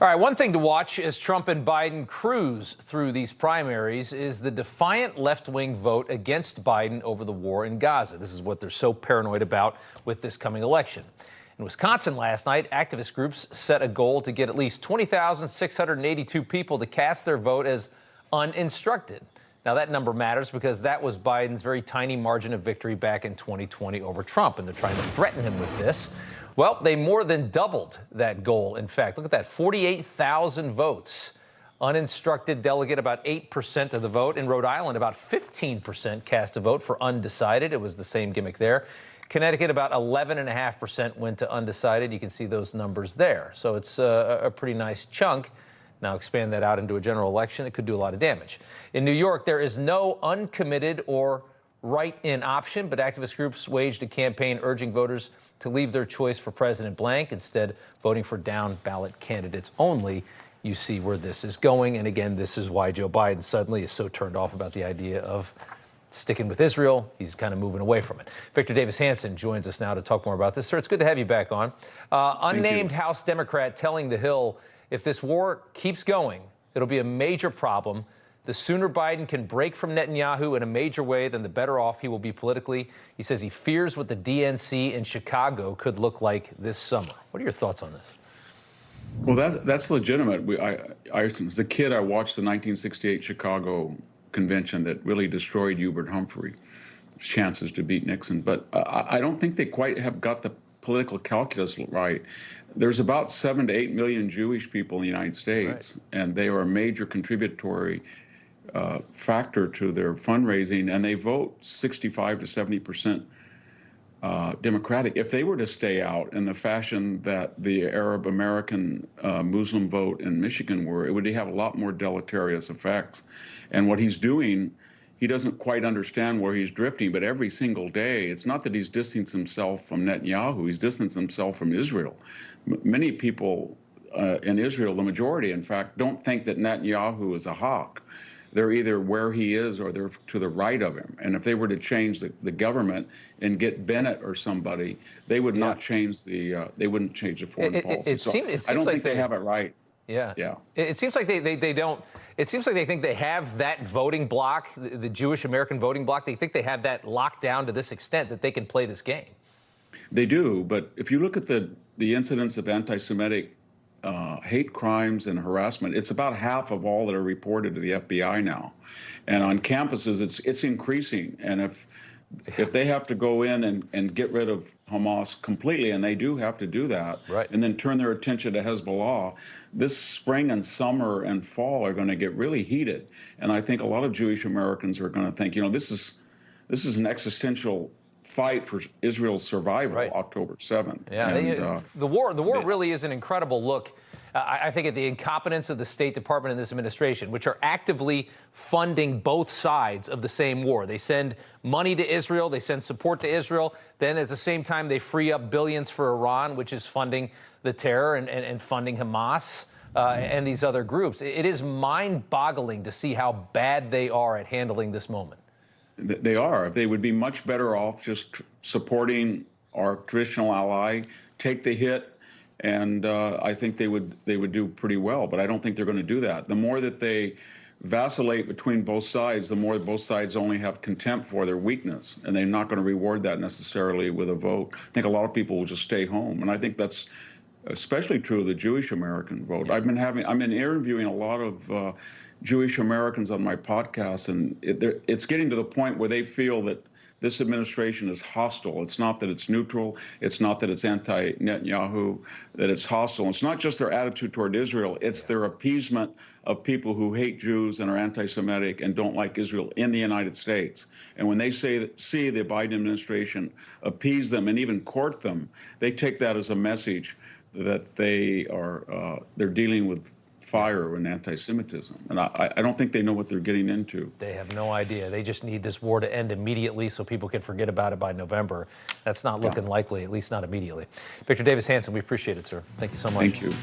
All right, one thing to watch as Trump and Biden cruise through these primaries is the defiant left-wing vote against Biden over the war in Gaza. This is what they're so paranoid about with this coming election. In Wisconsin last night, activist groups set a goal to get at least 20,682 people to cast their vote as uninstructed. Now, that number matters because that was Biden's very tiny margin of victory back in 2020 over Trump, and they're trying to threaten him with this. Well, they more than doubled that goal. In fact, look at that, 48,000 votes. Uninstructed delegate, about 8% of the vote. In Rhode Island, about 15% cast a vote for undecided. It was the same gimmick there. Connecticut, about 11.5% went to undecided. You can see those numbers there. So it's a pretty nice chunk. Now expand that out into a general election, it could do a lot of damage. In New York, there is no uncommitted or write-in option, but activist groups waged a campaign urging voters to leave their choice for President blank, instead voting for down-ballot candidates only. You see where this is going, and again, this is why Joe Biden suddenly is so turned off about the idea of sticking with Israel. He's kind of moving away from it. Victor Davis Hanson joins us now to talk more about this. Sir, it's good to have you back on. Unnamed House Democrat telling The Hill, if this war keeps going, it'll be a major problem. The sooner Biden can break from Netanyahu in a major way, then the better off he will be politically. He says he fears what the DNC in Chicago could look like this summer. What are your thoughts on this? Well, that's legitimate. As a kid, I watched the 1968 Chicago convention that really destroyed Hubert Humphrey's chances to beat Nixon. But I don't think they quite have got the political calculus right. There's about 7 to 8 million Jewish people in the United States, right, and they are a major contributory factor to their fundraising, and they vote 65 to 70% Democratic. If they were to stay out in the fashion that the Arab American Muslim vote in Michigan were, it would have a lot more deleterious effects. And what he's doing, he doesn't quite understand where he's drifting, but every single day, it's not that he's distanced himself from Netanyahu, he's distanced himself from Israel. Many people in Israel, the majority, in fact, don't think that Netanyahu is a hawk. They're either where he is or they're to the right of him. And if they were to change the government and get Bennett or somebody, they would not change they wouldn't change the foreign policy. It seems I don't like think they have it right. Yeah. Yeah. It seems like they don't. It seems like they think they have that voting bloc, the Jewish American voting bloc. They think they have that locked down to this extent that they can play this game. They do, but if you look at the incidence of anti-Semitic hate crimes and harassment, it's about half of all that are reported to the FBI now, and on campuses it's increasing. And if they have to go in and get rid of Hamas completely, and they do have to do that, right, and then turn their attention to Hezbollah, this spring and summer and fall are going to get really heated. And I think a lot of Jewish Americans are going to think, this is an existential fight for Israel's survival, right, October 7th. Yeah, and, the war really is an incredible look, I think, at the incompetence of the State Department and this administration, which are actively funding both sides of the same war. They send money to Israel, they send support to Israel, then at the same time they free up billions for Iran, which is funding the terror and funding Hamas and these other groups. It is mind-boggling to see how bad they are at handling this moment. They are. They would be much better off just supporting our traditional ally, take the hit, and I think they would do pretty well. But I don't think they're going to do that. The more that they vacillate between both sides, the more both sides only have contempt for their weakness, and they're not going to reward that necessarily with a vote. I think a lot of people will just stay home, and I think that's especially true of the Jewish American vote. Yeah. I've been interviewing a lot of Jewish Americans on my podcast, and it's getting to the point where they feel that this administration is hostile. It's not that it's neutral. It's not that it's anti-Netanyahu, that it's hostile. And it's not just their attitude toward Israel. It's their appeasement of people who hate Jews and are anti-Semitic and don't like Israel in the United States. And when they see the Biden administration appease them and even court them, they take that as a message that they're dealing with fire and anti-Semitism. And I don't think they know what they're getting into. They have no idea. They just need this war to end immediately so people can forget about it by November. That's not looking likely, at least not immediately. Victor Davis Hanson, we appreciate it, sir. Thank you so much. Thank you.